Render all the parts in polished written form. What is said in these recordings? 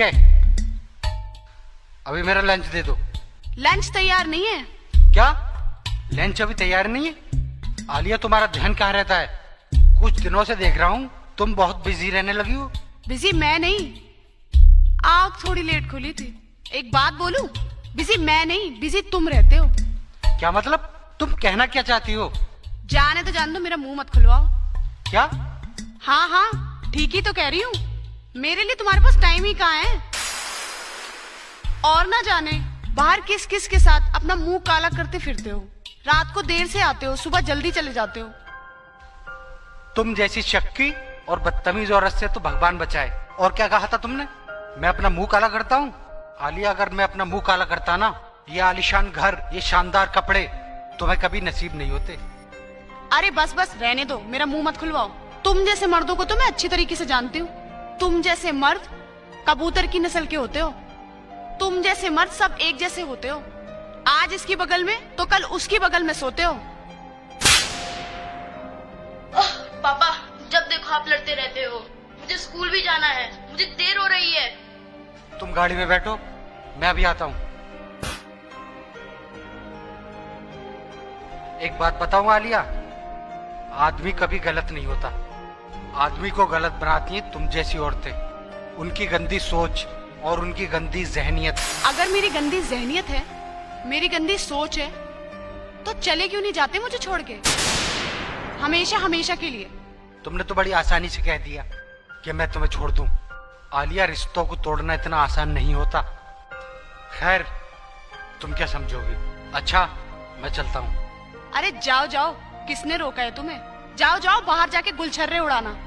है, अभी मेरा लंच दे दो। लंच तैयार नहीं है। क्या लंच अभी तैयार नहीं है? आलिया तुम्हारा ध्यान कहाँ रहता है? कुछ दिनों से देख रहा हूँ तुम बहुत बिजी रहने लगी हो। बिजी मैं नहीं, आँख थोड़ी लेट खुली थी। एक बात बोलूं, बिजी मैं नहीं, बिजी तुम रहते हो। क्या मतलब? तुम कहना क्या चाहती हो? जाने तो जान दो, मेरा मुंह मत खुलवाओ। क्या? हाँ हाँ ठीक ही तो कह रही हूँ, मेरे लिए तुम्हारे पास टाइम ही कहाँ है। और ना जाने बाहर किस किस के साथ अपना मुंह काला करते फिरते हो। रात को देर से आते हो, सुबह जल्दी चले जाते हो। तुम जैसी शक्की और बदतमीज औरत से तो भगवान बचाए। और क्या कहा था तुमने? मैं अपना मुंह काला करता हूँ? आलिया, अगर मैं अपना मुंह काला करता ना, ये आलीशान घर, ये शानदार कपड़े तुम्हें कभी नसीब नहीं होते। अरे बस बस रहने दो, मेरा मुंह मत खुलवाओ। तुम जैसे मर्दों को तो मैं अच्छी तरीके से जानती हूँ। तुम जैसे मर्द कबूतर की नस्ल के होते हो। तुम जैसे मर्द सब एक जैसे होते हो। आज इसकी बगल में तो कल उसकी बगल में सोते हो। पापा, जब देखो आप लड़ते रहते हो। मुझे स्कूल भी जाना है, मुझे देर हो रही है। तुम गाड़ी में बैठो, मैं अभी आता हूँ। एक बात बताऊं आलिया, आदमी कभी गलत नहीं होता। आदमी को गलत बनाती हैं तुम जैसी औरतें, उनकी गंदी सोच और उनकी गंदी जहनियत। अगर मेरी गंदी जहनियत है, मेरी गंदी सोच है, तो चले क्यों नहीं जाते मुझे छोड़ के, हमेशा हमेशा के लिए। तुमने तो बड़ी आसानी से कह दिया कि मैं तुम्हें छोड़ दूं। आलिया, रिश्तों को तोड़ना इतना आसान नहीं होता। खैर, तुम क्या समझोगी। अच्छा, मैं चलता हूँ। अरे जाओ जाओ, किसने रोका है तुम्हें? जाओ जाओ, बाहर जाके गुलछर्रे उड़ाना।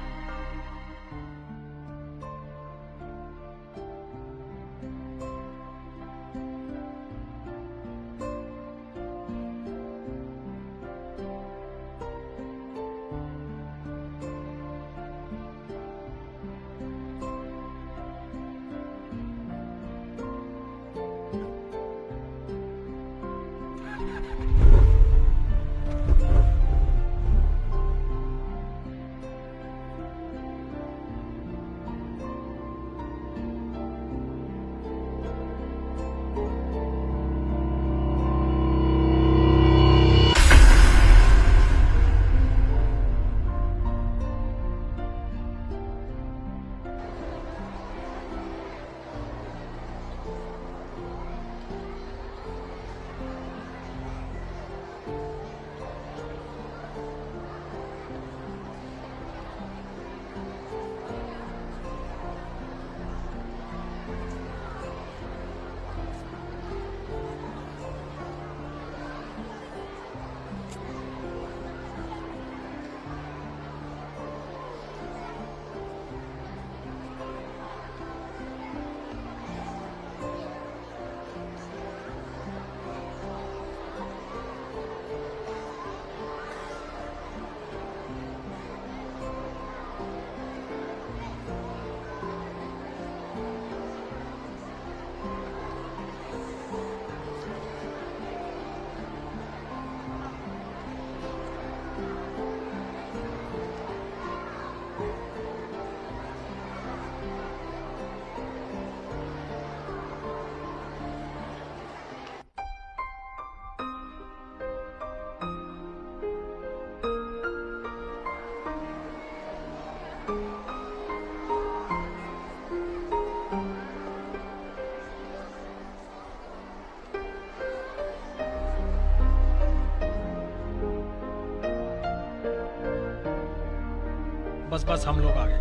बस बस हम लोग आ गए।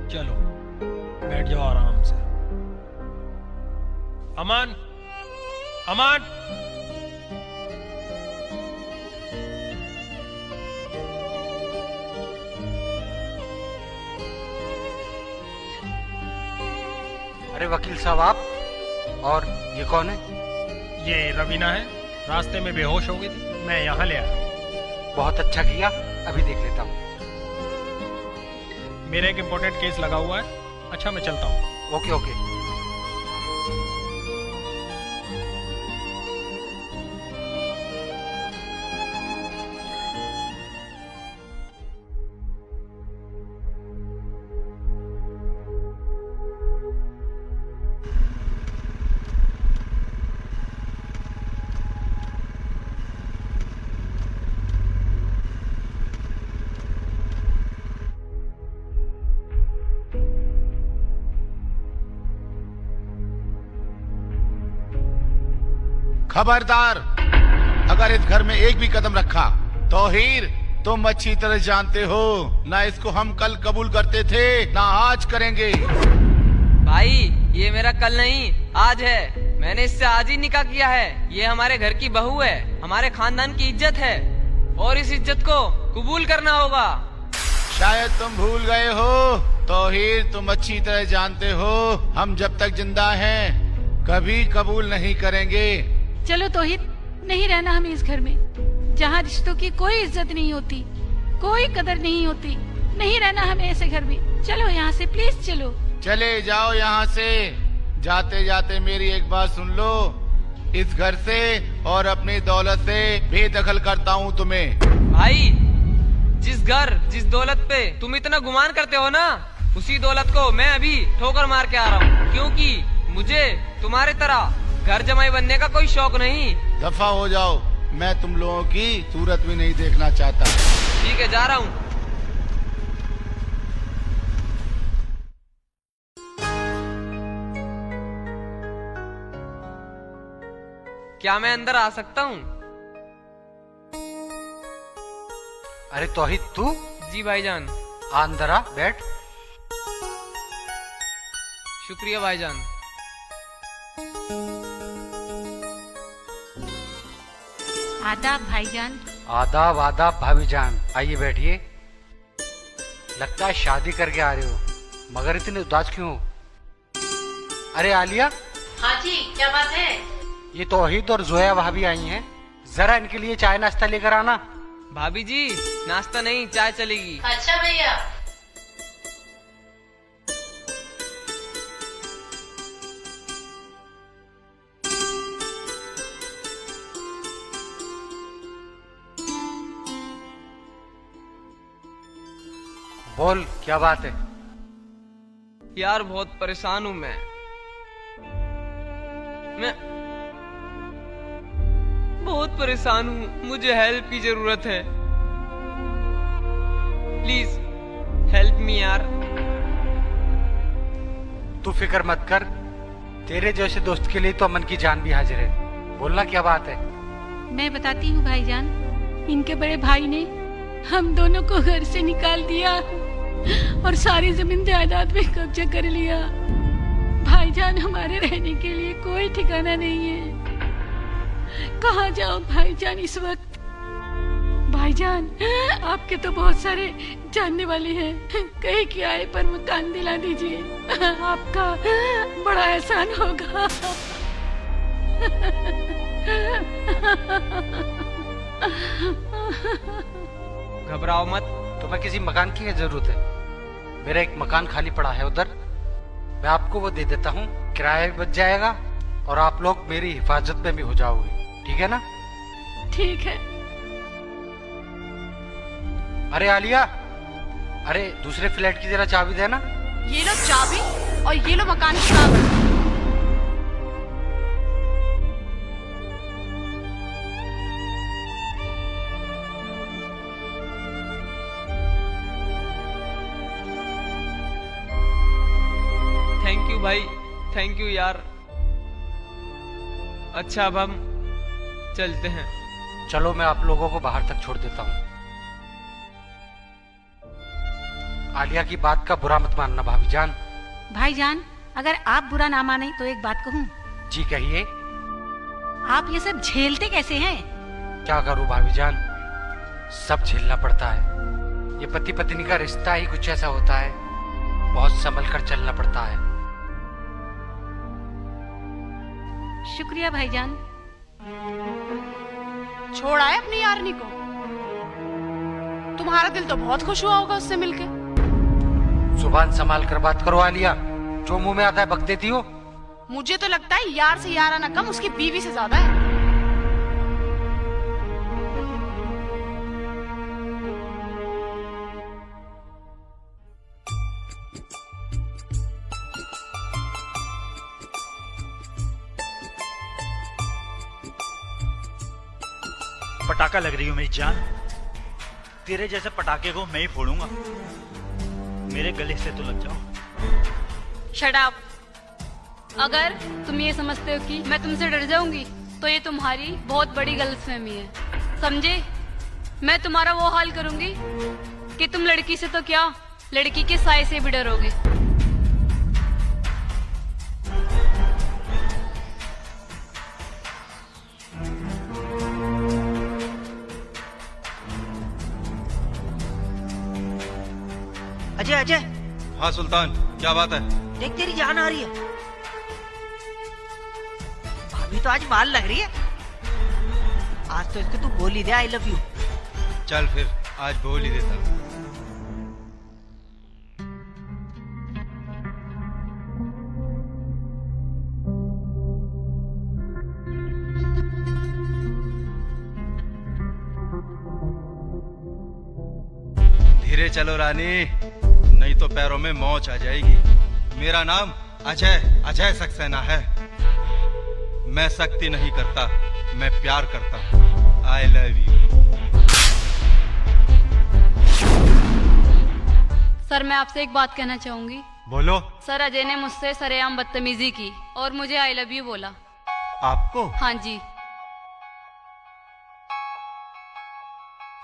चलो बैठ जाओ आराम से। अमन, अमन, अरे वकील साहब, आप? और ये कौन है? ये रवीना है, रास्ते में बेहोश हो गई थी, मैं यहाँ ले आया। बहुत अच्छा किया, अभी देख लेता हूँ। मेरा एक इम्पोर्टेंट केस लगा हुआ है। अच्छा, मैं चलता हूँ। Okay okay. खबरदार, अगर इस घर में एक भी कदम रखा तो हीर तुम अच्छी तरह जानते हो, ना इसको हम कल कबूल करते थे ना आज करेंगे। भाई ये मेरा कल नहीं आज है, मैंने इससे आज ही निकाह किया है। ये हमारे घर की बहू है, हमारे खानदान की इज्जत है और इस इज्जत को कबूल करना होगा। शायद तुम भूल गए हो, तौहीर तुम अच्छी तरह जानते हो, हम जब तक जिंदा हैं कभी कबूल नहीं करेंगे। चलो तौहीर, नहीं रहना हमें इस घर में जहाँ रिश्तों की कोई इज्जत नहीं होती, कोई कदर नहीं होती। नहीं रहना हमें ऐसे घर में। चलो यहाँ से, प्लीज चलो। चले जाओ यहाँ से। जाते जाते मेरी एक बात सुन लो, इस घर से और अपनी दौलत से बेदखल करता हूँ तुम्हें। भाई जिस घर जिस दौलत पे तुम इतना गुमान करते हो ना, उसी दौलत को मैं अभी ठोकर मार के आ रहा हूँ, क्योंकि मुझे तुम्हारे तरह घर जमाई बनने का कोई शौक नहीं। दफा हो जाओ, मैं तुम लोगों की सूरत भी नहीं देखना चाहता। ठीक है, जा रहा हूँ। क्या मैं अंदर आ सकता हूँ? अरे तौहीद तू? जी भाईजान। आ अंदर आ, बैठ। शुक्रिया भाईजान। आदाब भाईजान। आदाब आदाब भाभी जान, आइए बैठिए। लगता है शादी करके आ रहे हो, मगर इतने उदास क्यों हो? अरे आलिया। हाँ जी, क्या बात है? ये तौहीद और जोया भाभी आई हैं, जरा इनके लिए चाय नाश्ता लेकर आना। भाभी जी नाश्ता नहीं, चाय चलेगी। अच्छा भैया। बोल, क्या बात है? यार बहुत परेशान हूँ मैं बहुत परेशान हूँ, मुझे हेल्प की जरूरत है। प्लीज हेल्प मी यार। तू फिक्र मत कर, तेरे जैसे दोस्त के लिए तो अमन की जान भी हाजिर है। बोलना क्या बात है? मैं बताती हूँ भाईजान, इनके बड़े भाई ने हम दोनों को घर से निकाल दिया और सारी जमीन जायदाद में कब्जा कर लिया। भाईजान, हमारे रहने के लिए कोई ठिकाना नहीं है। कहाँ जाओ भाईजान इस वक्त? भाईजान, आपके तो बहुत सारे जानने वाले हैं, कहीं किराए पर मकान दिला दीजिए, आपका बड़ा एहसान होगा। घबराओ मत। तुम्हें किसी मकान की क्या जरूरत है? मेरा एक मकान खाली पड़ा है उधर, मैं आपको वो दे देता हूँ, किराया भी बच जाएगा और आप लोग मेरी हिफाजत में भी हो जाओगे, ठीक है ना? ठीक है। अरे आलिया, अरे दूसरे फ्लैट की जरा चाबी देना। ये लो चाबी और ये लो मकान की कागज। थैंक यू भाई, थैंक यू यार। अच्छा अब हम चलते हैं। चलो मैं आप लोगों को बाहर तक छोड़ देता हूँ। आलिया की बात का बुरा मत मानना भाभी जान। भाईजान, अगर आप बुरा ना माने तो एक बात कहूँ। जी कहिए। आप ये सब झेलते कैसे हैं? क्या करूँ भाभी जान, सब झेलना पड़ता है। ये पति पत्नी का रिश्ता ही कुछ ऐसा होता है, बहुत संभल कर चलना पड़ता है। शुक्रिया भाईजान। छोड़ आए अपनी यारनी को। तुम्हारा दिल तो बहुत खुश हुआ होगा उससे मिलके। जुबान संभाल कर बात करो आलिया, जो मुंह में आता है बक देती हो। मुझे तो लगता है यार से याराना कम उसकी बीवी से ज्यादा है। पटाखा लग रही हो मेरी जान, तेरे जैसे पटाखे को मैं ही फोड़ूंगा। मेरे गले से तो लग जाओ। Shut up. अगर तुम ये समझते हो कि मैं तुमसे डर जाऊंगी तो ये तुम्हारी बहुत बड़ी गलतफहमी है, समझे? मैं तुम्हारा वो हाल करूंगी कि तुम लड़की से तो क्या, लड़की के साए से भी डरोगे। अजय अजय, हाँ सुल्तान, क्या बात है? देख तेरी जान आ रही है। भाभी तो आज माल लग रही है। आज तो इसको तू बोल ही दे आई लव यू। चल फिर आज बोल ही देता। धीरे चलो रानी, नहीं तो पैरों में मोच आ जाएगी। मेरा नाम अजय सक्सेना है। मैं सख्ती नहीं करता, मैं प्यार करता हूँ। आई लव यू। सर मैं आपसे एक बात कहना चाहूंगी। बोलो। सर अजय ने मुझसे सरेआम बदतमीजी की और मुझे आई लव यू बोला। आपको? हाँ जी।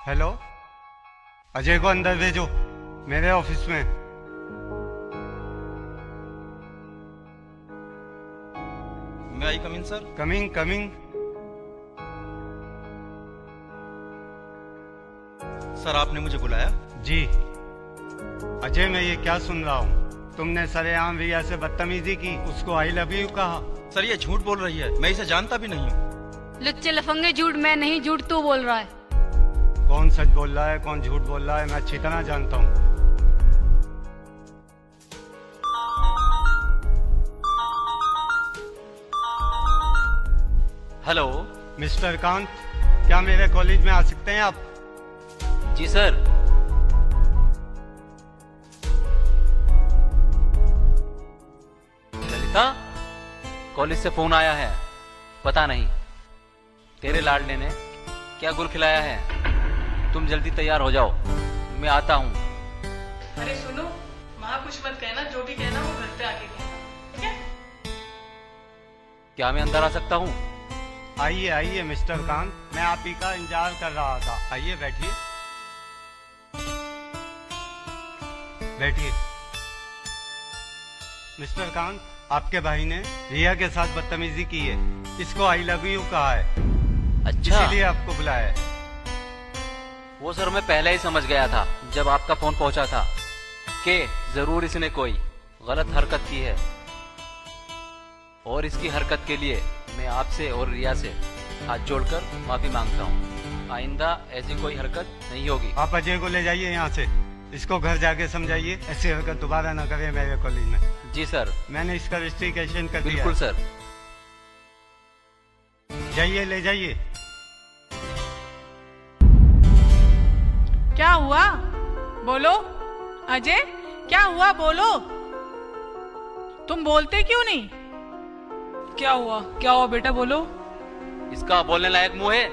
हेलो, अजय को अंदर भेजो, मेरे ऑफिस में। मैं I coming sir? Coming coming. Sir आपने मुझे बुलाया? जी। अजय मैं ये क्या सुन रहा हूँ, तुमने सरेआम रिया से बदतमीजी की, उसको आई लव यू कहा। सर ये झूठ बोल रही है, मैं इसे जानता भी नहीं हूँ। लुच्चे लफंगे, झूठ मैं नहीं, झूठ तू बोल रहा है। कौन सच बोल रहा है कौन झूठ बोल रहा है मैं अच्छी तरह जानता हूँ। हेलो मिस्टर कांत, क्या मेरे कॉलेज में आ सकते हैं आप? जी सर। ललिता, कॉलेज से फोन आया है, पता नहीं तेरे लाडले ने क्या गुल खिलाया है। तुम जल्दी तैयार हो जाओ, मैं आता हूँ। अरे सुनो, वहाँ कुछ मत कहना, जो भी कहना वो घर पे आके कहना, ठीक है? क्या मैं अंदर आ सकता हूँ? आइए आइए मिस्टर कांत, मैं आप ही का इंतजार कर रहा था। आइए बैठिए बैठिए। मिस्टर कांत, आपके भाई ने रिया के साथ बदतमीजी की है, इसको आई लव यू कहा है। अच्छा, इसीलिए आपको बुलाया है। वो सर मैं पहले ही समझ गया था जब आपका फोन पहुंचा था कि जरूर इसने कोई गलत हरकत की है, और इसकी हरकत के लिए मैं आपसे और रिया से हाथ जोड़कर माफी मांगता हूँ। आइंदा ऐसी कोई हरकत नहीं होगी। आप अजय को ले जाइए यहाँ से, इसको घर जाके समझाइए ऐसी हरकत दोबारा न करे मेरे कॉलेज में। जी सर। मैंने इसका रजिस्ट्रेशन कर दिया। बिल्कुल सर। जाइए, ले जाइए। क्या हुआ? बोलो अजय, क्या हुआ? बोलो। तुम बोलते क्यों नहीं? क्या हुआ? क्या हुआ बेटा, बोलो। इसका बोलने लायक मुंह है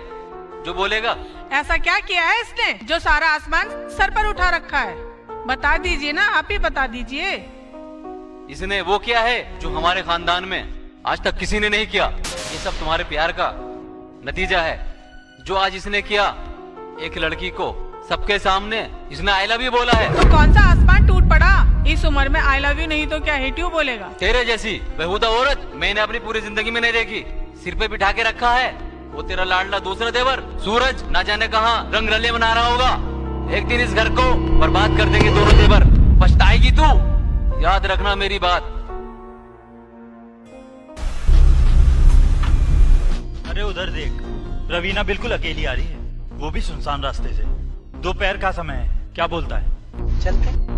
जो बोलेगा? ऐसा क्या किया है इसने जो सारा आसमान सर पर उठा रखा है? बता दीजिए ना, आप ही बता दीजिए। इसने वो किया है जो हमारे खानदान में आज तक किसी ने नहीं किया। ये सब तुम्हारे प्यार का नतीजा है। जो आज इसने किया, एक लड़की को सबके सामने इसने आई लव यू बोला है। तो कौन सा आसमान टूट पड़ा? इस उम्र में आई लव यू नहीं तो क्या हेट यू बोलेगा? तेरे जैसी बेहुदा औरत मैंने अपनी पूरी जिंदगी में नहीं देखी। सिर पे बिठा के रखा है वो तेरा लाडला दूसरा देवर सूरज, ना जाने कहाँ रंग रले मना रहा होगा। एक दिन इस घर को बर्बाद कर देंगे दोनों देवर, पछताएगी तू, याद रखना मेरी बात। अरे उधर देख, रवीना बिल्कुल अकेली आ रही है, वो भी सुनसान रास्ते से। दोपहर का समय है, क्या बोलता है? चलते।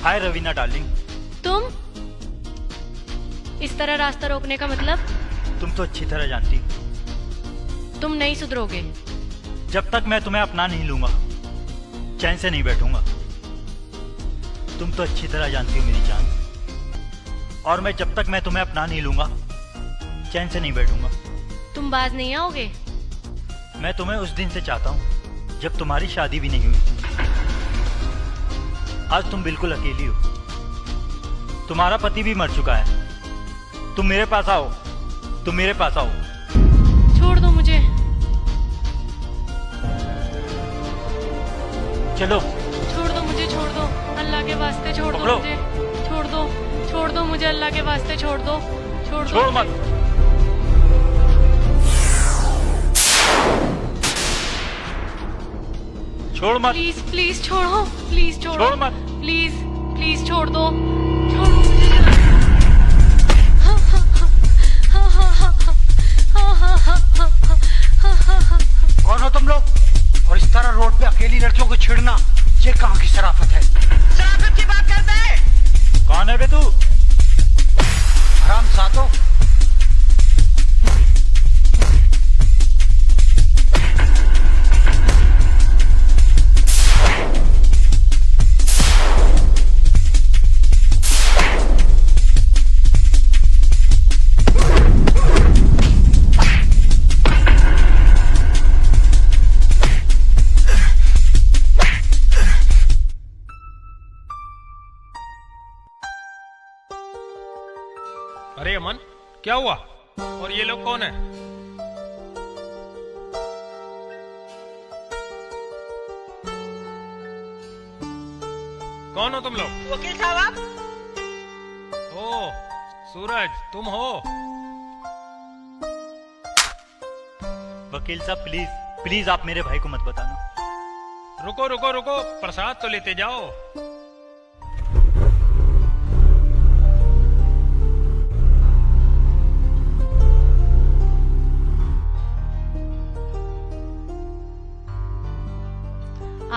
हाय रवीना डार्लिंग। तुम इस तरह रास्ता रोकने का मतलब? तुम तो अच्छी तरह जानती हो। तुम नहीं सुधरोगे। जब तक मैं तुम्हें अपना नहीं लूंगा चैन से नहीं बैठूंगा। तुम तो अच्छी तरह जानती हो मेरी जान, और मैं जब तक मैं तुम्हें अपना नहीं लूंगा चैन से नहीं बैठूंगा। तुम बाज नहीं आओगे? मैं तुम्हें उस दिन से चाहता हूं जब तुम्हारी शादी भी नहीं हुई। आज तुम बिल्कुल अकेली हो, तुम्हारा पति भी मर चुका है। तुम मेरे पास आओ, तुम मेरे पास आओ। छोड़ दो मुझे। चलो छोड़ दो मुझे, छोड़ दो अल्लाह के वास्ते, छोड़ दो पकड़ो। मुझे, छोड़ दो मुझे अल्लाह के वास्ते, छोड़ दो, छोड़ दो। छोड़ मत। छोड़ मत। प्लीज प्लीज छोड़ो, प्लीज छोड़ो, छोड़ मत। प्लीज प्लीज छोड़ दो, छोड़ दो मुझे। कौन हो तुम लोग? और इस तरह रोड पे अकेली लड़कियों को छेड़ना, ये कहाँ की शराफत है? शराफत की बात करते हैं? कौन है बे तू? हरामजादो। अरे अमन, क्या हुआ? और ये लोग कौन है? कौन हो तुम लोग? वकील साहब आप? ओ सूरज, तुम हो? वकील साहब प्लीज प्लीज आप मेरे भाई को मत बताना। रुको रुको रुको, प्रसाद तो लेते जाओ।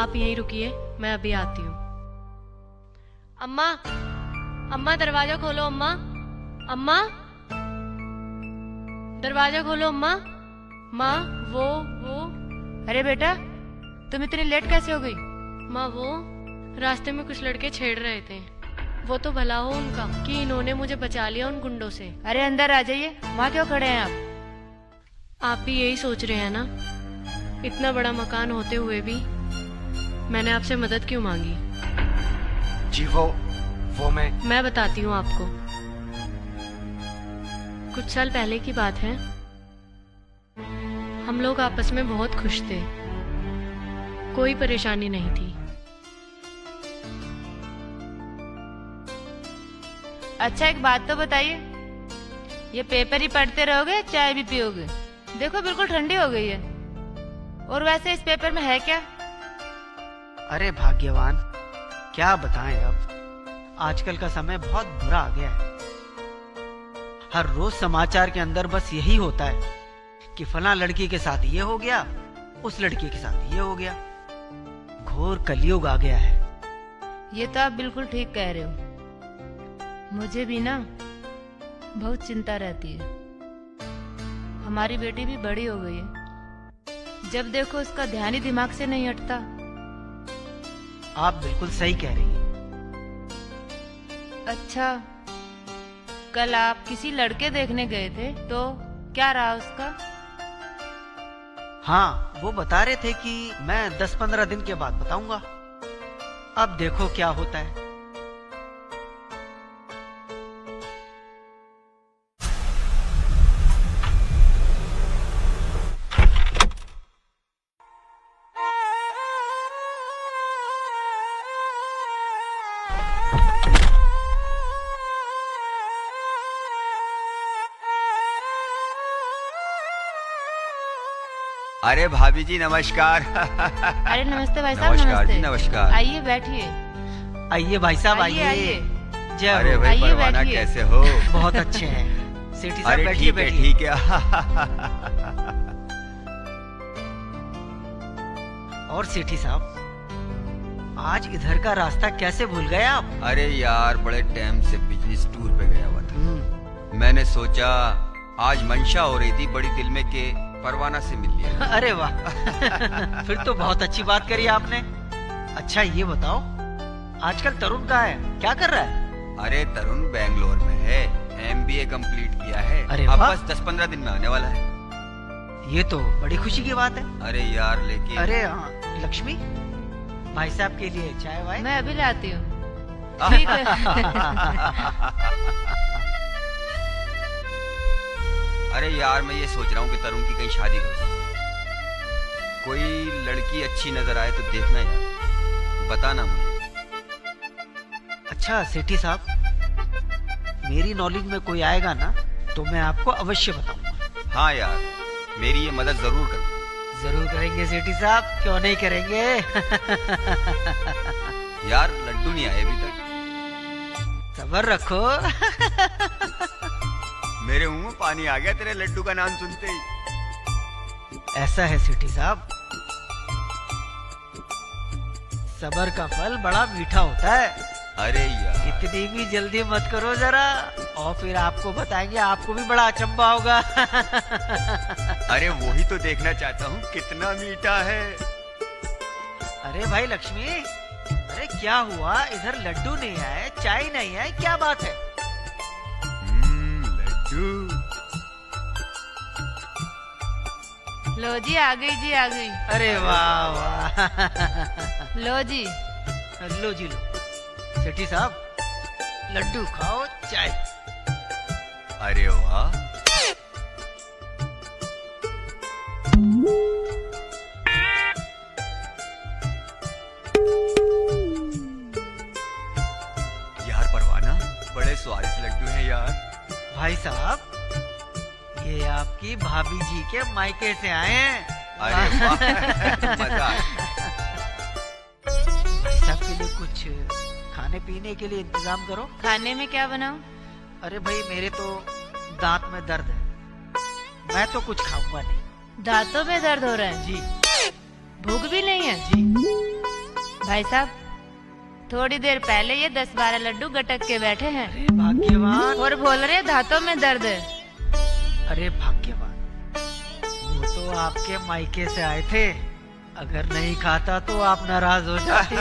आप यहीं रुकिए, मैं अभी आती हूँ। अम्मा, अम्मा दरवाजा खोलो। अम्मा, अम्मा दरवाजा खोलो। अम्मा, माँ वो। अरे बेटा, तुम इतनी लेट कैसे हो गई? माँ वो रास्ते में कुछ लड़के छेड़ रहे थे। वो तो भला हो उनका कि इन्होंने मुझे बचा लिया उन गुंडों से। अरे अंदर आ जाइए, वहाँ क्यों खड़े हैं आप? आप भी यही सोच रहे हैं ना? इतना बड़ा मकान होते हुए भी मैंने आपसे मदद क्यों मांगी? जी वो मैं बताती हूँ आपको। कुछ साल पहले की बात है, हम लोग आपस में बहुत खुश थे, कोई परेशानी नहीं थी। अच्छा एक बात तो बताइए, ये पेपर ही पढ़ते रहोगे या चाय भी पियोगे? देखो बिल्कुल ठंडी हो गई है। और वैसे इस पेपर में है क्या? अरे भाग्यवान, क्या बताएं अब, आजकल का समय बहुत बुरा आ गया है। हर रोज समाचार के अंदर बस यही होता है कि फला लड़की के साथ ये हो गया, उस लड़की के साथ ये हो गया। घोर कलयुग आ गया है। ये तो आप बिल्कुल ठीक कह रहे हो। मुझे भी ना बहुत चिंता रहती है। हमारी बेटी भी बड़ी हो गई है, जब देखो उसका ध्यान ही दिमाग से नहीं हटता। आप बिल्कुल सही कह रही हैं। अच्छा, कल आप किसी लड़के देखने गए थे, तो क्या रहा उसका? हाँ, वो बता रहे थे कि मैं 10-15 दिन के बाद बताऊंगा। अब देखो क्या होता है। अरे भाभी जी नमस्कार। अरे नमस्ते भाई साहब। नमस्कार नमस्ते जी, नमस्कार। आइए बैठिए। आइए भाई साहब, आइए, आइए। जय अरे हो। भाई आइए, परवाना बैठिए। कैसे हो? बहुत अच्छे हैं सेठी साहब, अरे बैठिए ठीक है बैठिए। ठीक है। और सेठी साहब, आज इधर का रास्ता कैसे भूल गए आप? अरे यार, बड़े टाइम से बिजनेस टूर पे गया हुआ था। मैंने सोचा आज मंशा हो रही थी बड़ी दिल में के परवाना से मिल लिया। अरे वाह, फिर तो बहुत अच्छी बात करी आपने। अच्छा ये बताओ, आजकल तरुण कहाँ है, क्या कर रहा है? अरे तरुण बैंगलोर में है, MBA कंप्लीट किया है। अरे अब वाह। बस 10-15 दिन में आने वाला है। ये तो बड़ी खुशी की बात है। अरे यार लेकिन अरे हाँ, लक्ष्मी भाई साहब के लिए चाय वाय। मैं अभी लाती हूँ। ठीक है। अरे यार मैं ये सोच रहा हूँ कि तरुण की कहीं शादी कर दूं। कोई लड़की अच्छी नजर आए तो देखना यार, बताना मुझे। अच्छा सेठी साहब, मेरी नॉलेज में कोई आएगा ना तो मैं आपको अवश्य बताऊंगा। हाँ यार, मेरी ये मदद जरूर करना। जरूर करेंगे सेठी साहब, क्यों नहीं करेंगे। यार लड्डू नहीं आए अभी तक। सब्र रखो। मेरे मुंह में पानी आ गया तेरे लड्डू का नाम सुनते ही। ऐसा है सेठी साहब, सब्र का फल बड़ा मीठा होता है। अरे यार इतनी भी जल्दी मत करो जरा, और फिर आपको बताएंगे, आपको भी बड़ा अचंभा होगा। अरे वही तो देखना चाहता हूँ कितना मीठा है। अरे भाई लक्ष्मी, अरे क्या हुआ, इधर लड्डू नहीं आए, चाय नहीं है, क्या बात है? लड्डू। लो जी आ गई जी आ गई। अरे वाह वाह। लो जी। लो जी लो। सेठी साहब लड्डू खाओ, चाय। अरे वाह। यार परवाना, बड़े स्वादिष्ट लड्डू हैं यार। भाई साहब, ये आपकी भाभी जी के मायके से आए हैं। अरे वाह। मजा आया। भाई साहब के लिए कुछ खाने पीने के लिए इंतजाम करो। खाने में क्या बनाऊं? अरे भाई मेरे तो दांत में दर्द है, मैं तो कुछ खाऊंगा नहीं। दांतों में दर्द हो रहा है जी। भूख भी नहीं है जी। भाई साहब, थोड़ी देर पहले ये 10-12 लड्डू गटक के बैठे हैं। अरे भाग्यवान। और बोल रहे दांतों में दर्द है। अरे भाग्यवान, वो तो आपके मायके से आए थे, अगर नहीं खाता तो आप नाराज हो जाते।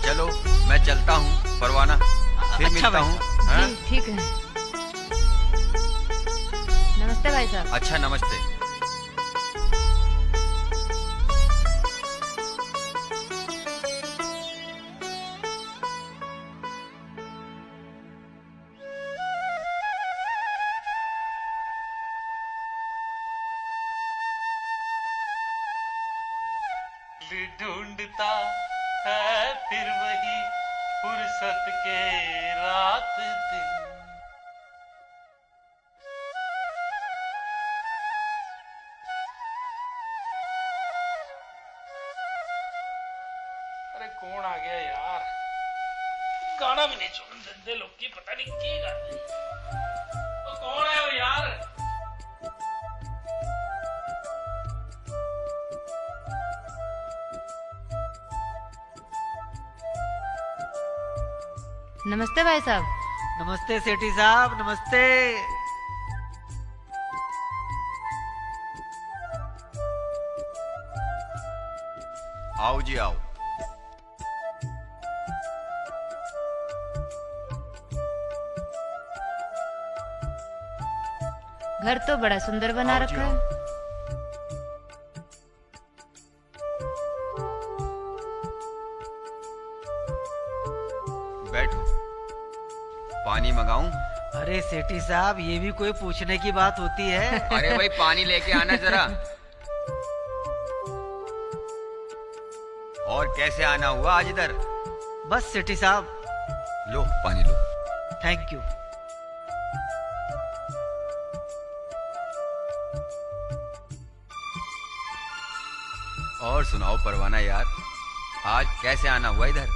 चलो मैं चलता हूँ परवाना, फिर अच्छा मिलता भाई हूँ। जी हाँ? ठीक है। नमस्ते भाई साहब। अच्छा नमस्ते। ढूंढता है फिर वही फुर्सत के रात दिन। अरे कौन आ गया यार, गाना भी नहीं छोड़ने देते लोग की, पता नहीं क्या गा रहे हैं। तो कौन है वो यार? नमस्ते भाई साहब। नमस्ते सेठी साहब, नमस्ते। आओ जी आओ। घर तो बड़ा सुंदर बना आओ जी, रखा आओ। है। बैठो, पानी मंगाऊं? अरे सेठी साहब, ये भी कोई पूछने की बात होती है? अरे भाई पानी लेके आना जरा। और कैसे आना हुआ आज इधर? बस सेठी साहब। लो पानी लो। Thank you. और सुनाओ परवाना यार, आज कैसे आना हुआ इधर?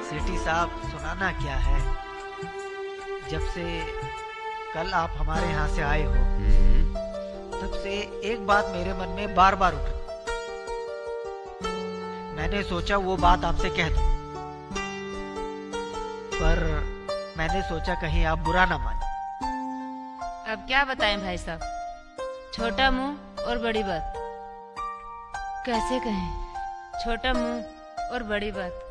सेठी साहब, सुनाना क्या है, जब से कल आप हमारे यहाँ से आए हो तब से एक बात मेरे मन में बार बार उठी। मैंने सोचा वो बात आपसे कह दूं, पर मैंने सोचा कहीं आप बुरा ना माने। अब क्या बताएं भाई साहब, छोटा मुंह और बड़ी बात। कैसे कहें, छोटा मुंह और बड़ी बात।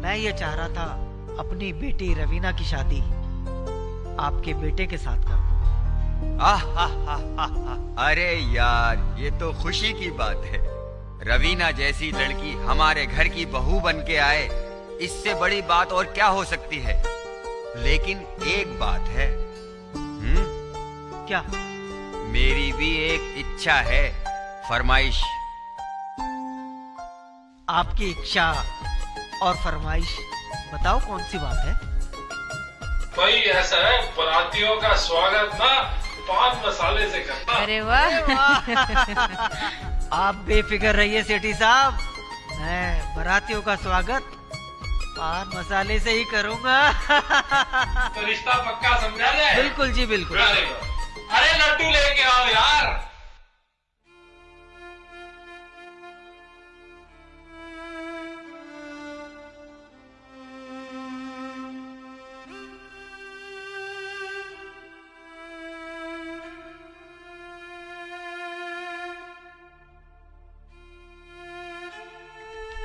मैं ये चाह रहा था अपनी बेटी रवीना की शादी आपके बेटे के साथ कर दूं। अरे यार, ये तो खुशी की बात है। रवीना जैसी लड़की हमारे घर की बहू बन के आए, इससे बड़ी बात और क्या हो सकती है। लेकिन एक बात है। क्या? मेरी भी एक इच्छा है, फरमाइश। आपकी इच्छा और फरमाइश बताओ, कौन सी बात है? भाई ऐसा है, बरातियों का स्वागत ना पान मसाले से करना। अरे वाह। आप बेफिक्र रहिए सेठी साहब, मैं बरातियों का स्वागत पान मसाले से ही करूंगा। तो रिश्ता पक्का समझा जाए? बिल्कुल जी बिल्कुल। अरे लड्डू लेके आओ यार।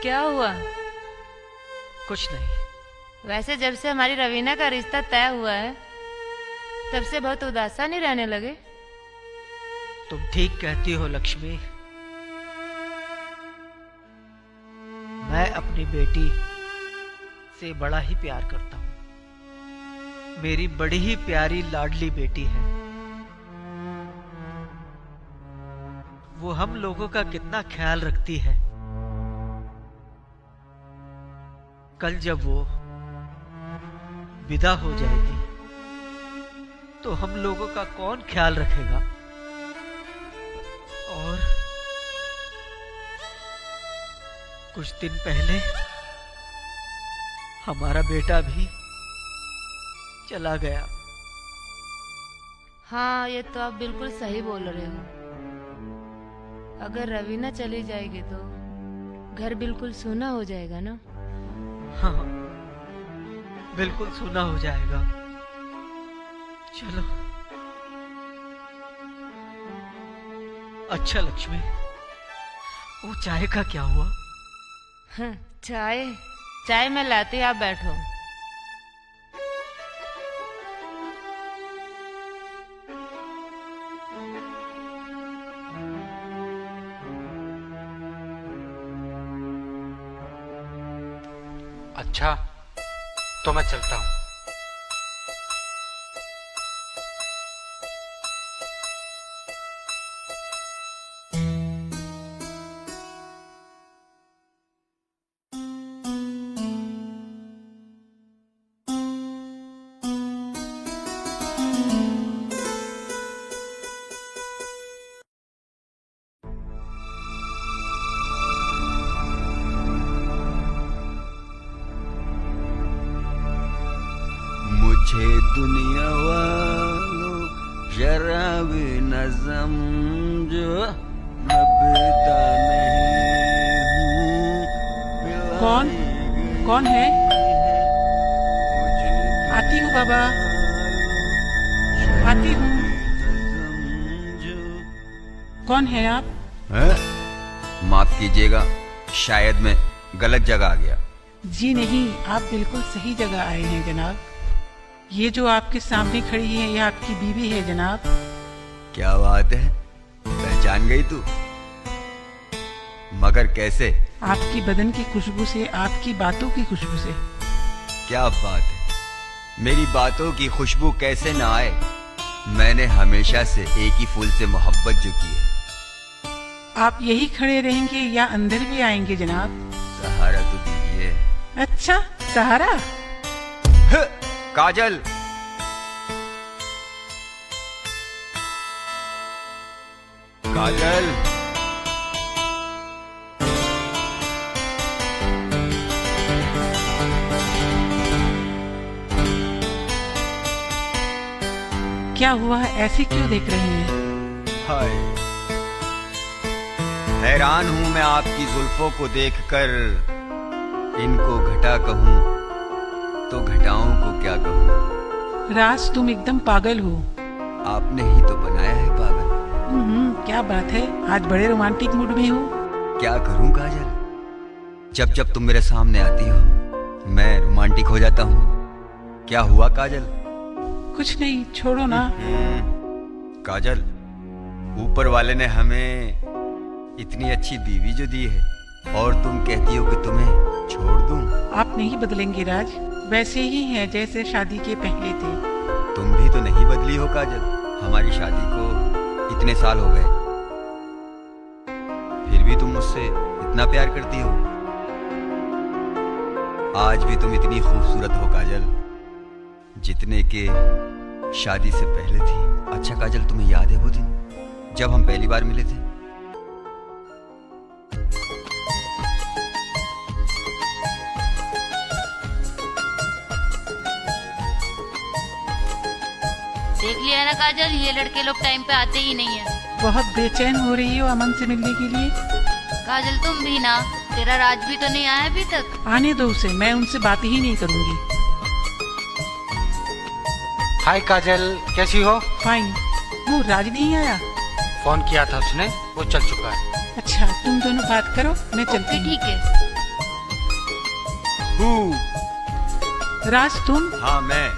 क्या हुआ? कुछ नहीं। वैसे जब से हमारी रवीना का रिश्ता तय हुआ है तब से बहुत उदासा नहीं रहने लगे। तुम ठीक कहती हो लक्ष्मी। मैं अपनी बेटी से बड़ा ही प्यार करता हूं। मेरी बड़ी ही प्यारी लाडली बेटी है। वो हम लोगों का कितना ख्याल रखती है। कल जब वो विदा हो जाएगी तो हम लोगों का कौन ख्याल रखेगा? और कुछ दिन पहले हमारा बेटा भी चला गया। हाँ, ये तो आप बिल्कुल सही बोल रहे हो। अगर रवीना चली जाएगी तो घर बिल्कुल सूना हो जाएगा ना। हाँ, बिल्कुल सूना हो जाएगा। चलो। अच्छा लक्ष्मी, वो चाय का क्या हुआ? हाँ, चाय मैं लाती, आप बैठो। अच्छा, तो मैं चलता हूं। मुझे दुनिया वालों जरा भी न समझो, मैं बेटा नहीं हूँ। कौन है? आती हूँ बाबा, आती हूँ। कौन है आप? माफ कीजिएगा, शायद मैं गलत जगह आ गया। जी नहीं, आप बिल्कुल सही जगह आए हैं जनाब। ये जो आपके सामने खड़ी है, ये आपकी बीवी है जनाब। क्या बात है, पहचान गई तू? मगर कैसे? आपकी बदन की खुशबू से, आपकी बातों की खुशबू से। क्या बात है, मेरी बातों की खुशबू कैसे ना आए? मैंने हमेशा से एक ही फूल से मोहब्बत जो की है। आप यही खड़े रहेंगे या अंदर भी आएंगे जनाब? सहारा तो दीजिए। अच्छा, सहारा? काजल, काजल, क्या हुआ, ऐसे क्यों देख रहे हैं? हाय, हैरान हूं मैं आपकी जुल्फों को देखकर। इनको घटा कहूं तो घटाओं को क्या कहूं? राज, तुम एकदम पागल हो। आपने ही तो बनाया है पागल। क्या बात है, आज बड़े रोमांटिक मूड में हो। क्या करूं काजल, जब जब तुम मेरे सामने आती हो मैं रोमांटिक हो जाता हूँ। क्या हुआ काजल? कुछ नहीं, छोड़ो ना। काजल, ऊपर वाले ने हमें इतनी अच्छी बीवी जो दी है और तुम कहती हो कि तुम्हें छोड़ दूं। आप नहीं बदलेंगे राज, वैसे ही हैं जैसे शादी के पहले थे। तुम भी तो नहीं बदली हो काजल, हमारी शादी को इतने साल हो गए, फिर भी तुम मुझसे इतना प्यार करती हो। आज भी तुम इतनी खूबसूरत हो काजल, जितने के शादी से पहले थी। अच्छा काजल, तुम्हें याद है वो दिन जब हम पहली बार मिले थे? देख लिया ना काजल, ये लड़के लोग टाइम पे आते ही नहीं है। बहुत बेचैन हो रही हो अमन से मिलने के लिए। काजल तुम भी ना, तेरा राज भी तो नहीं आया अभी तक। आने दो उसे, मैं उनसे बात ही नहीं करूंगी। हाय काजल, कैसी हो? फाइन। वो राज नहीं आया? फोन किया था उसने, वो चल चुका है। अच्छा, तुम दोनों बात करो, मैं चलती हूँ। ठीक है। राज तुम? हाँ मैं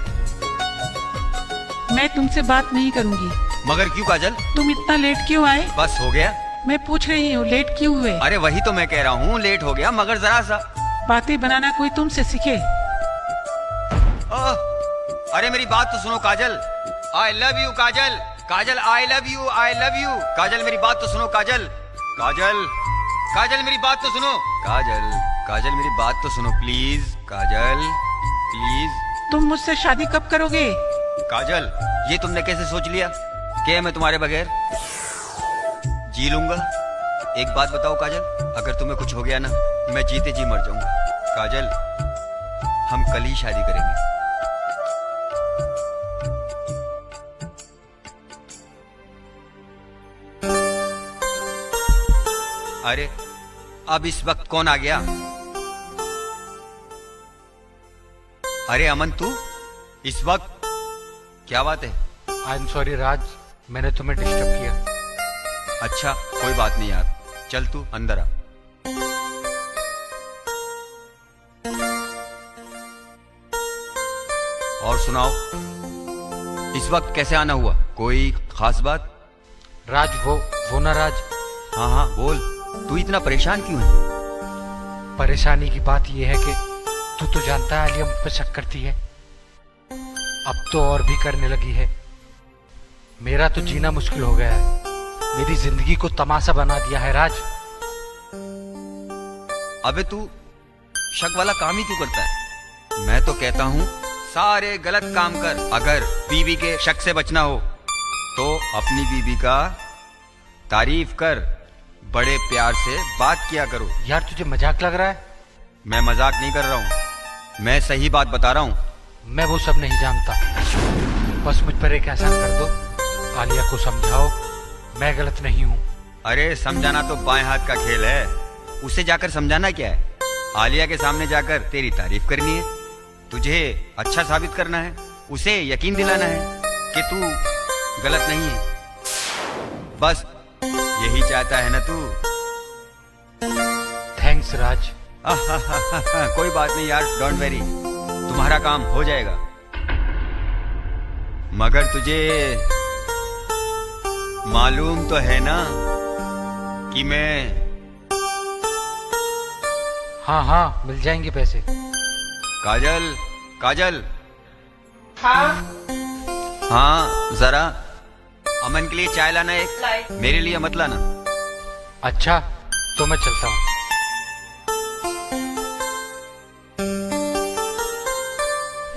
तुमसे बात नहीं करूंगी। मगर क्यों काजल? तुम इतना लेट क्यों आए? बस हो गया। मैं पूछ रही हूँ लेट क्यों हुए? अरे वही तो मैं कह रहा हूँ, लेट हो गया मगर जरा सा। बातें बनाना कोई तुमसे सीखे। अरे मेरी बात तो सुनो Kajal. I love you Kajal. Kajal I love you, I love you. Kajal मेरी बात तो सुनो काजल। काजल, काजल मेरी बात तो सुनो। काजल, काजल मेरी बात तो सुनो प्लीज। Kajal please. तुम मुझसे शादी कब करोगे? काजल, ये तुमने कैसे सोच लिया कि मैं तुम्हारे बगैर जी लूंगा? एक बात बताओ काजल, अगर तुम्हें कुछ हो गया ना, मैं जीते जी मर जाऊंगा। काजल, हम कल ही शादी करेंगे। अरे अब इस वक्त कौन आ गया? अरे अमन, तू इस वक्त? क्या बात है? आई एम सॉरी राज, मैंने तुम्हें डिस्टर्ब किया। अच्छा कोई बात नहीं यार, चल तू अंदर आ। और सुनाओ, इस वक्त कैसे आना हुआ? कोई खास बात? राज वो ना राज। हाँ हाँ बोल, तू इतना परेशान क्यों है? परेशानी की बात यह है कि तू तो जानता है आलिया मुझ पर शक करती है, अब तो और भी करने लगी है। मेरा तो जीना मुश्किल हो गया है, मेरी जिंदगी को तमाशा बना दिया है राज। अबे तू शक वाला काम ही क्यों करता है? मैं तो कहता हूँ सारे गलत काम कर। अगर बीवी के शक से बचना हो तो अपनी बीवी का तारीफ कर, बड़े प्यार से बात किया करो। यार तुझे मजाक लग रहा है? मैं मजाक नहीं कर रहा हूँ, मैं सही बात बता रहा हूँ। मैं वो सब नहीं जानता, बस मुझ पर एक एहसान कर दो, आलिया को समझाओ मैं गलत नहीं हूँ। अरे समझाना तो बाएं हाथ का खेल है, उसे जाकर समझाना क्या है? आलिया के सामने जाकर तेरी तारीफ करनी है, तुझे अच्छा साबित करना है, उसे यकीन दिलाना है कि तू गलत नहीं है। बस यही चाहता है ना तू? थैंक्स राज। कोई बात नहीं यार, डोंट वेरी, तुम्हारा काम हो जाएगा। मगर तुझे मालूम तो है ना कि मैं... हाँ हाँ मिल जाएंगे पैसे। काजल, काजल। हाँ हाँ जरा अमन के लिए चाय लाना एक, मेरे लिए मत लाना। अच्छा तो मैं चलता हूँ।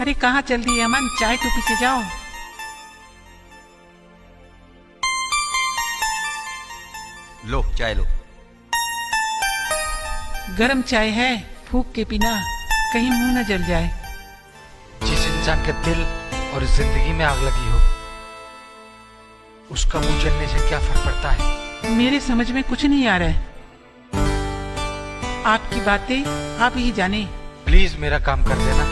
अरे कहाँ चल रही है अमन, चाय तो पीछे जाओ। लो चाय लो। गरम चाय है, फूंक के पीना, कहीं मुंह न जल जाए। जिस इंसान के दिल और जिंदगी में आग लगी हो, उसका मुंह जलने से क्या फर्क पड़ता है? मेरे समझ में कुछ नहीं आ रहा है, आपकी बातें आप ही जाने। प्लीज मेरा काम कर देना।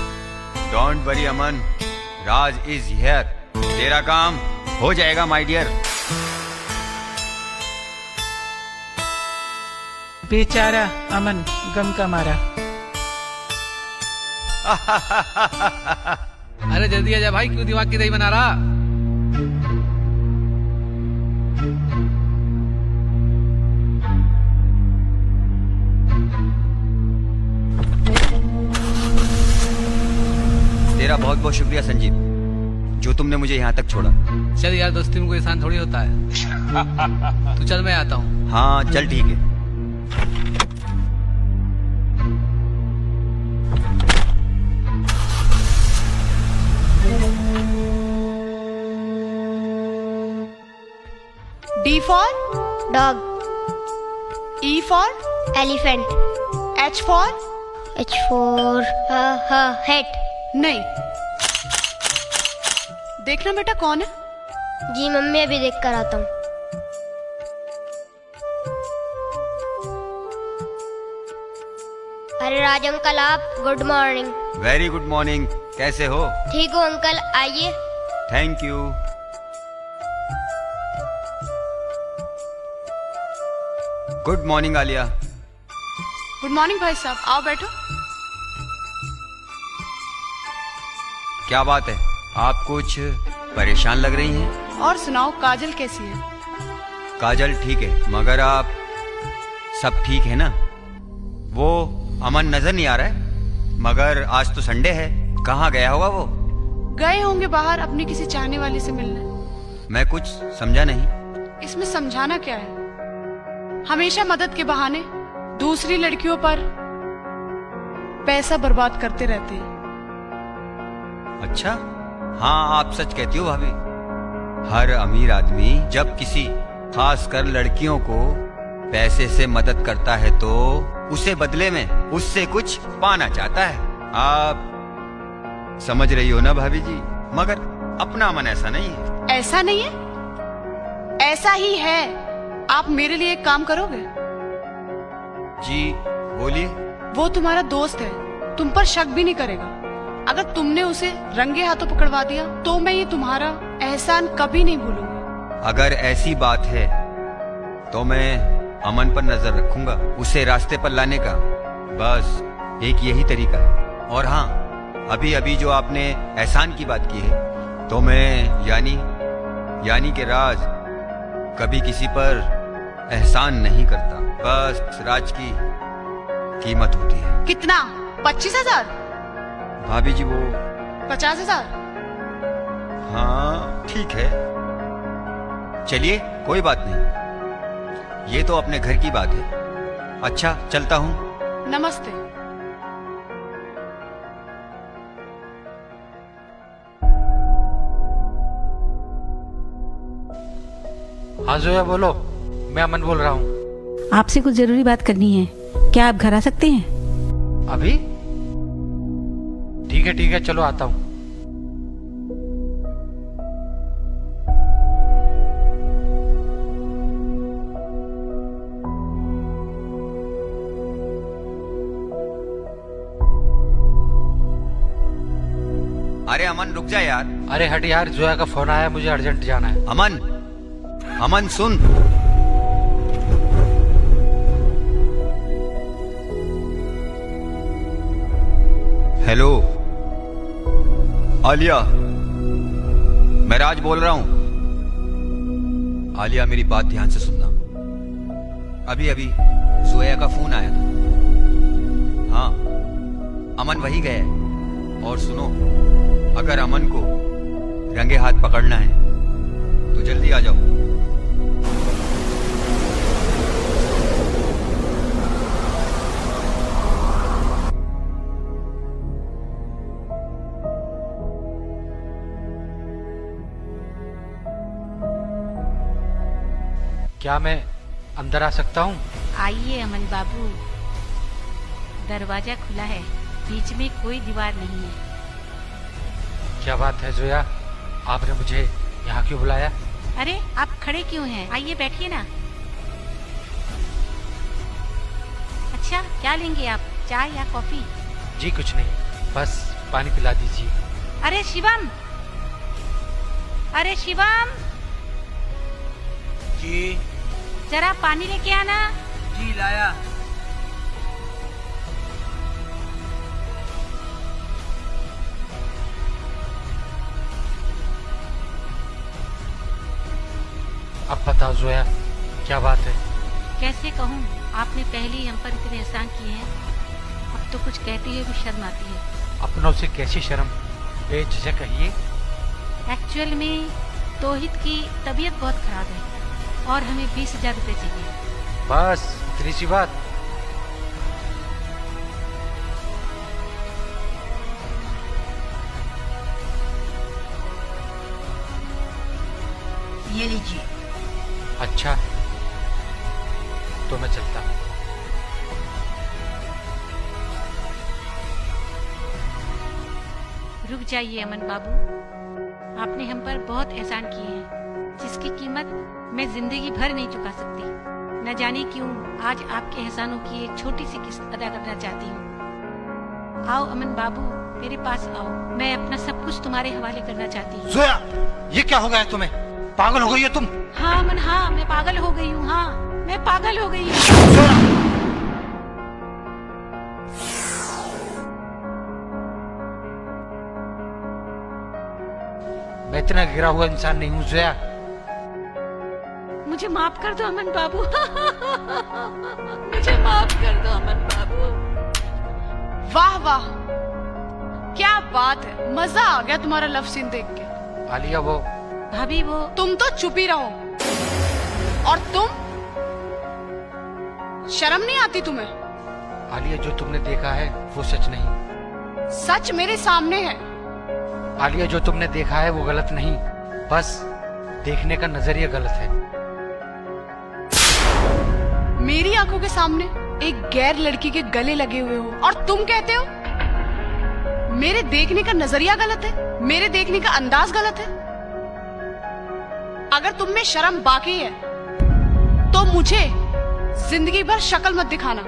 Don't worry Aman, Raj is here. तेरा काम हो जाएगा माय डियर। बेचारा अमन गम का मारा। अरे जल्दी आजा भाई, क्यों दिमाग की दही बना रहा? तेरा बहुत बहुत शुक्रिया संजीव, जो तुमने मुझे यहाँ तक छोड़ा। चल यार, दोस्ती में कोई एहसान थोड़ी होता है। तू चल, मैं आता हूँ। हाँ चल ठीक है। D for dog, E for elephant, H for hat. नहीं। देखना बेटा कौन है। जी मम्मी, अभी देख कर आता हूँ। अरे राज अंकल, आप good morning. Very good morning, कैसे हो? ठीक हो अंकल, आइए। Thank you. Good morning Alia. Good morning भाई साहब, आओ बैठो। क्या बात है, आप कुछ परेशान लग रही हैं? और सुनाओ, काजल कैसी है? काजल ठीक है, मगर आप सब ठीक है ना? वो अमन नजर नहीं आ रहा है, मगर आज तो संडे है, कहाँ गया होगा वो? गए होंगे बाहर अपनी किसी चाहने वाली से मिलने। मैं कुछ समझा नहीं। इसमें समझाना क्या है? हमेशा मदद के बहाने दूसरी लड़कियों पर पैसा बर्बाद करते रहते हैं। अच्छा, हाँ आप सच कहती हो भाभी। हर अमीर आदमी जब किसी खास कर लड़कियों को पैसे से मदद करता है तो उसे बदले में उससे कुछ पाना चाहता है। आप समझ रही हो ना भाभी जी? मगर अपना मन ऐसा नहीं है। ऐसा नहीं है? ऐसा ही है। आप मेरे लिए एक काम करोगे? जी बोलिए। वो तुम्हारा दोस्त है, तुम पर शक भी नहीं करेगा। अगर तुमने उसे रंगे हाथों पकड़वा दिया तो मैं ये तुम्हारा एहसान कभी नहीं भूलूंगी। अगर ऐसी बात है तो मैं अमन पर नजर रखूंगा, उसे रास्ते पर लाने का बस एक यही तरीका है। और हाँ, अभी अभी जो आपने एहसान की बात की है, तो मैं यानी के राज कभी किसी पर एहसान नहीं करता, बस राज की कीमत होती है। कितना? 25,000? भाभी जी वो 50,000? हाँ ठीक है, चलिए कोई बात नहीं, ये तो अपने घर की बात है। अच्छा चलता हूँ। नमस्ते। हाँ जोया बोलो, मैं अमन बोल रहा हूँ। आपसे कुछ जरूरी बात करनी है, क्या आप घर आ सकते हैं? अभी? ठीक है चलो आता हूँ। अरे अमन रुक जा यार। अरे हट यार, जोया का फोन आया, मुझे अर्जेंट जाना है। अमन सुन। हेलो आलिया, मैं राज बोल रहा हूं। आलिया मेरी बात ध्यान से सुनना, अभी अभी जोया का फोन आया था। हाँ अमन वही गया है। और सुनो, अगर अमन को रंगे हाथ पकड़ना है तो जल्दी आ जाओ। क्या मैं अंदर आ सकता हूँ? आइए अमन बाबू, दरवाजा खुला है, बीच में कोई दीवार नहीं है। क्या बात है जोया, आपने मुझे यहाँ क्यों बुलाया? अरे आप खड़े क्यों हैं? आइए बैठिए ना। अच्छा क्या लेंगे आप, चाय या कॉफी? जी कुछ नहीं, बस पानी पिला दीजिए। अरे शिवम, अरे शिवम। जी जरा पानी लेके आना। जी लाया। अब बताओ जोया, क्या बात है? कैसे कहूँ, आपने पहले ही हम पर इतने एहसान किए हैं, अब तो कुछ कहते हुए भी शर्म आती है। अपनों से कैसी शर्म, बेझिझक कहिए। एक्चुअल में तौहीद की तबीयत बहुत खराब है और हमें 20,000 रुपए चाहिए। बस इतनी सी बात? ये लीजिए। अच्छा, तो मैं चलता हूँ। रुक जाइए अमन बाबू, आपने हम पर बहुत एहसान किए हैं जिसकी कीमत मैं जिंदगी भर नहीं चुका सकती। न जाने क्यों आज आपके एहसानों की एक छोटी सी किस्त अदा करना चाहती हूँ। आओ अमन बाबू, मेरे पास आओ, मैं अपना सब कुछ तुम्हारे हवाले करना चाहती हूँ। जोया, ये क्या हो गया तुम्हें? पागल हो गई हो तुम? हाँ अमन, हाँ मैं पागल हो गई हूँ, हाँ मैं पागल हो गई हूँ। मैं इतना गिरा हुआ इंसान नहीं हूँ जोया। मुझे माफ कर दो अमन बाबू। मुझे माफ कर दो अमन बाबू। वाह वाह, क्या बात है, मजा आ गया तुम्हारा लव सीन देख के। आलिया वो भाभी वो तुम तो चुप ही रहो। और तुम, शर्म नहीं आती तुम्हें? आलिया, जो तुमने देखा है वो सच नहीं। सच मेरे सामने है। आलिया, जो तुमने देखा है वो गलत नहीं, बस देखने का नजरिया गलत है। मेरी आंखों के सामने एक गैर लड़की के गले लगे हुए हो और तुम कहते हो मेरे देखने का नजरिया गलत है, मेरे देखने का अंदाज गलत है। अगर तुम में शर्म बाकी है तो मुझे जिंदगी भर शक्ल मत दिखाना।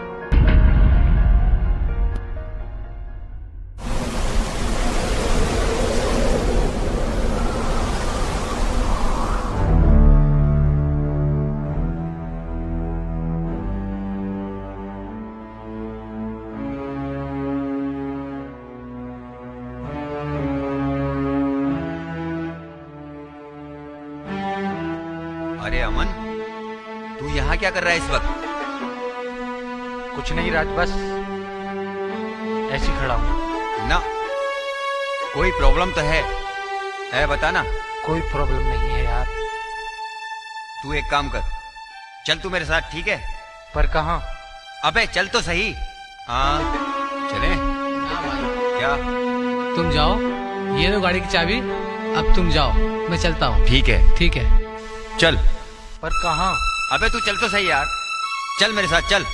अरे अमन, तू यहाँ क्या कर रहा है इस वक्त? कुछ नहीं राज, बस ऐसे ही खड़ा हूँ। ना, कोई प्रॉब्लम तो है बता ना। कोई प्रॉब्लम नहीं है यार। तू एक काम कर, चल तू मेरे साथ, ठीक है? पर कहाँ? अबे चल तो सही। हाँ चले। क्या? तुम जाओ, ये लो गाड़ी की चाबी, अब तुम जाओ, मैं चलता हूँ। ठीक है। ठीक है, चल। पर कहाँ? अबे तू चल तो सही यार, चल मेरे साथ चल।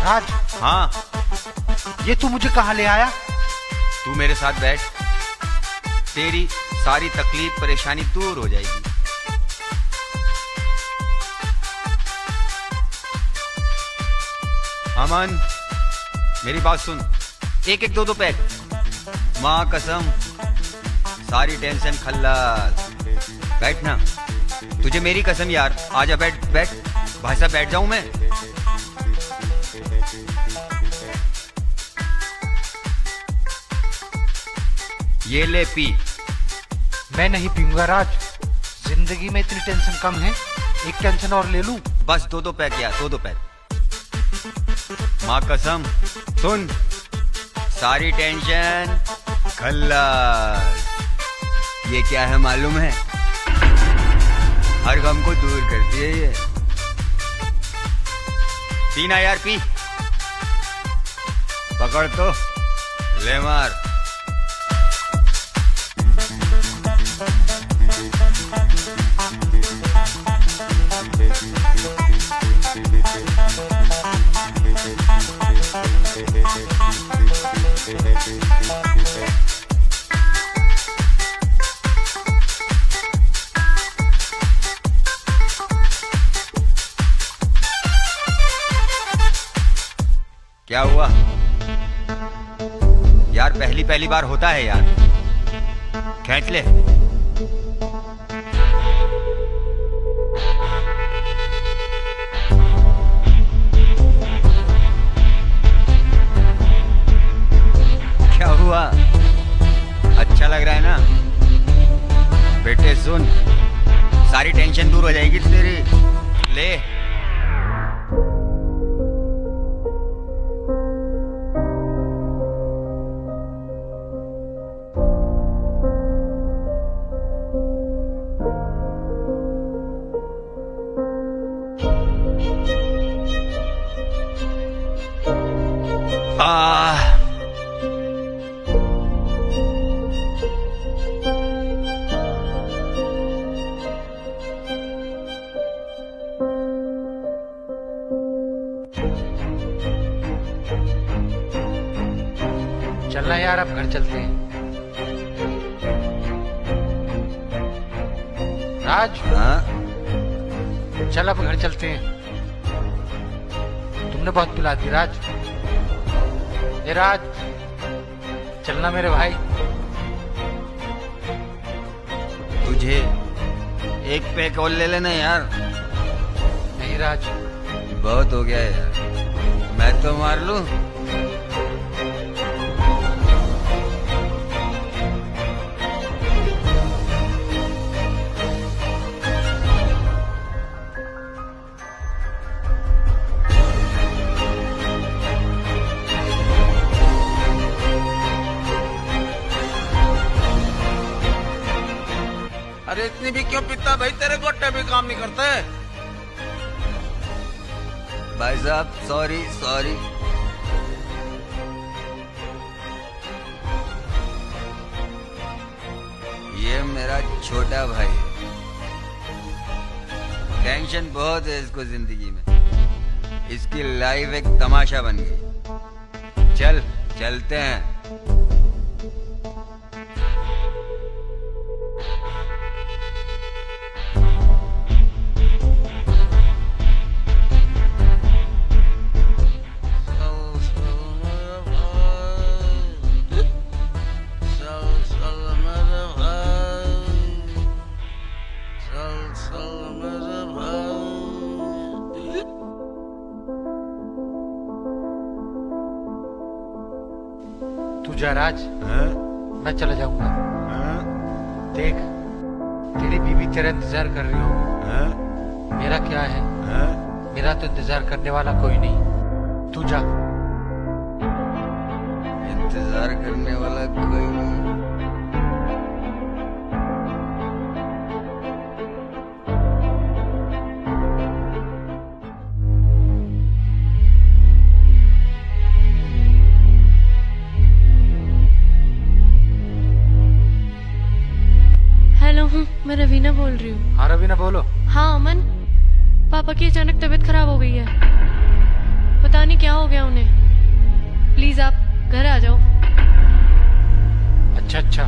राज। हाँ, ये तू मुझे कहाँ ले आया? तू मेरे साथ बैठ, तेरी सारी तकलीफ परेशानी दूर हो जाएगी। अमन, मेरी बात सुन, एक एक दो पैक, माँ कसम सारी टेंशन खल्लास। बैठ ना, तुझे मेरी कसम यार, आजा बैठ बैठ। भाई साहब बैठ जाऊं मैं? ये ले पी। मैं नहीं पीऊंगा राज, जिंदगी में इतनी टेंशन कम है, एक टेंशन और ले लूं। बस दो पैक यार, दो पैक। माँ कसम सुन, सारी टेंशन खल्लास। ये क्या है मालूम है? हर गम को दूर करती है ये। पीना यार, पी। पकड़ तो ले मार। क्या हुआ यार? पहली पहली बार होता है यार। खींच ले। क्या हुआ? अच्छा लग रहा है ना बेटे? सुन, सारी टेंशन दूर हो जाएगी तेरी। ले। चलना यार, अब घर चलते हैं। राज। हाँ? चल अब घर चलते हैं। तुमने बहुत पिला दी राज। ए राज, चलना मेरे भाई। तुझे एक पैक और ले लेना यार। नहीं राज, बहुत हो गया है यार। मैं तो मार लूं। अरे इतनी भी क्यों पीता भाई? तेरे गोटे भी काम नहीं करते। भाई साहब सॉरी सॉरी। ये मेरा छोटा भाई है। टेंशन बहुत है इसको जिंदगी में। इसकी लाइफ एक तमाशा बन गई। चल चलते हैं। तू जा राज। मैं चला जाऊंगा। देख, तेरी बीवी तेरा इंतजार कर रही हो। मेरा क्या है? मेरा तो इंतजार करने वाला कोई नहीं। तू जा। इंतजार करने वाला कोई नहीं। हेलो, मैं रवीना बोल रही हूँ। हाँ रवीना बोलो। हाँ अमन, पापा की अचानक तबीयत खराब हो गई है। पता नहीं क्या हो गया उन्हें। प्लीज आप घर आ जाओ। अच्छा अच्छा,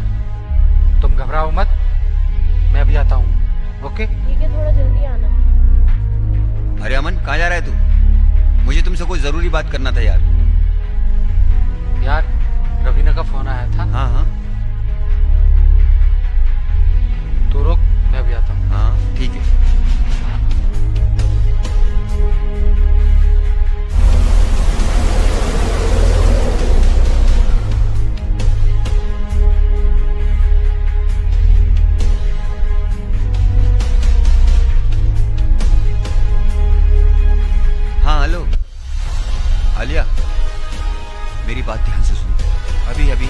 तुम घबराओ मत, मैं अभी आता हूँ। ओके ठीक है, थोड़ा जल्दी आना। अरे अमन, कहाँ जा रहा है तू? मुझे तुमसे कोई जरूरी बात करना था यार। यार रवीना का फोन आया था। हाँ हाँ। तू रुक, मैं अभी आता हूँ। हाँ ठीक है। हाँ हेलो आलिया, मेरी बात ध्यान से सुनो। अभी अभी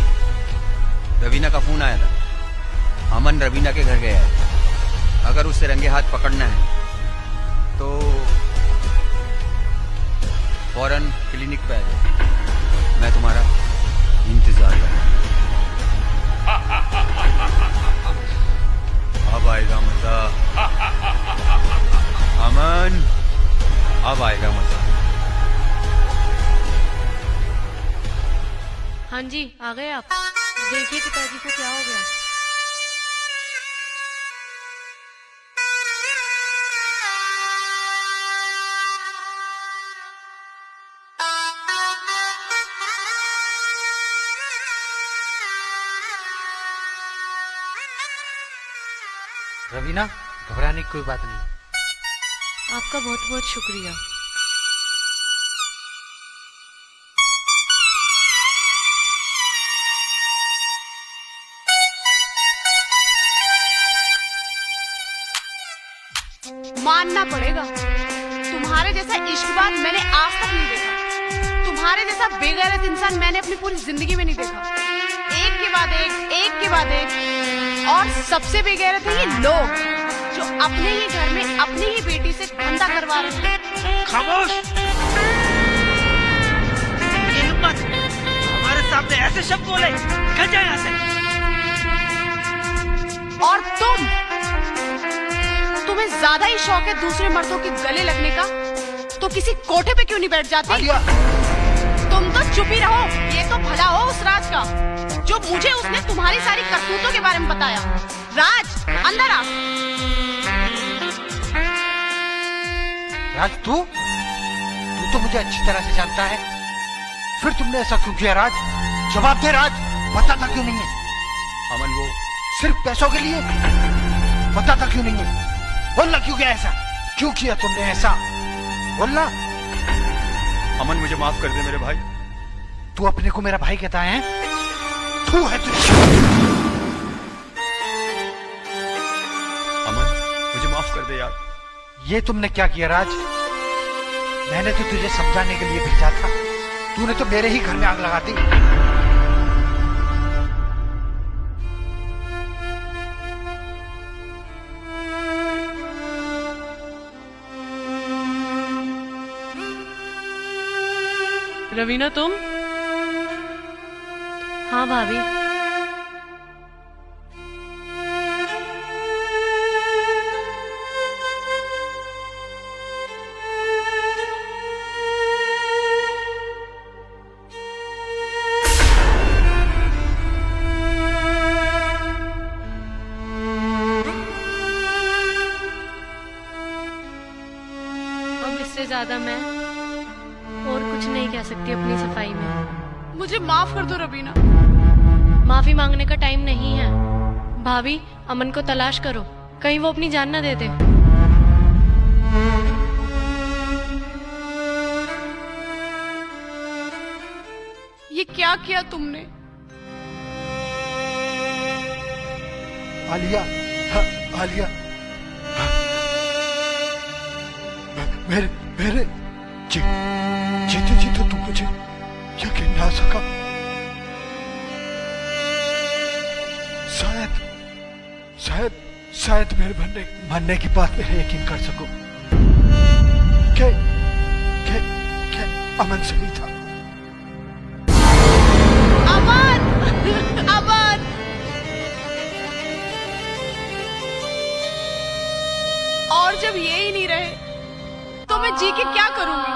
रवीना का फोन आया था। अमन रवीना के घर गया है। अगर उसे रंगे हाथ पकड़ना है तो फौरन क्लिनिक पे आ जाओ। मैं तुम्हारा इंतजार कर रहा हूं। अब आएगा मजा। अमन, अब आएगा मजा। हाँ जी, आ गए आप। देखिए पिताजी को क्या हो गया। रवीना, घबराने की कोई बात नहीं। आपका बहुत बहुत शुक्रिया। मानना पड़ेगा, तुम्हारे जैसा इश्कबाज मैंने आज तक नहीं देखा। तुम्हारे जैसा बेगैरत इंसान मैंने अपनी पूरी जिंदगी में नहीं देखा। एक के बाद एक, और सबसे बेगैरत है ये लोग जो अपने ही घर में अपनी ही बेटी से धंधा करवा रहे हैं। खामोश! ये हिम्मत हमारे सामने ऐसे शब्द बोले, निकल जाए यहाँ से। और तुम्हें ज्यादा ही शौक है दूसरे मर्दों के गले लगने का, तो किसी कोठे पे क्यों नहीं बैठ जाती? तुम तो चुप ही रहो, ये तो भला हो उस राज का जो मुझे उसने तुम्हारी सारी करतूतों के बारे में बताया। राज, अंदर आ। राज, तू तो मुझे अच्छी तरह से जानता है, फिर तुमने ऐसा क्यों किया? राज, जवाब दे राज, बताता क्यों नहीं है? अमन, वो सिर्फ पैसों के लिए? बताता क्यों नहीं है? बोलना क्यों किया ऐसा? क्यों किया तुमने ऐसा? बोलना। अमन, मुझे माफ कर दे मेरे भाई। तू अपने को मेरा भाई कहता है? तू है तू। अमन, मुझे माफ कर दे यार। ये तुमने क्या किया राज? मैंने तो तुझे समझाने के लिए भेजा था, तूने तो मेरे ही घर में आग लगा दी। रवीना, तुम? हाँ भाभी। अब इससे ज्यादा मैं और कुछ नहीं कह सकती अपनी सफाई में। मुझे माफ कर दो रवीना। माफी मांगने का टाइम नहीं है। भाभी, अमन को तलाश करो, कहीं वो अपनी जान न दे दे। ये क्या किया तुमने? आलिया, हाँ, आलिया, हाँ, मेरे जीते जीते तुम मुझे यकीन ना सका। शायद मेरे मरने की बात मेरे यकीन कर सको के अमन सही था। अमन! अमन! और जब ये ही नहीं रहे तो मैं जी के क्या करूंगी?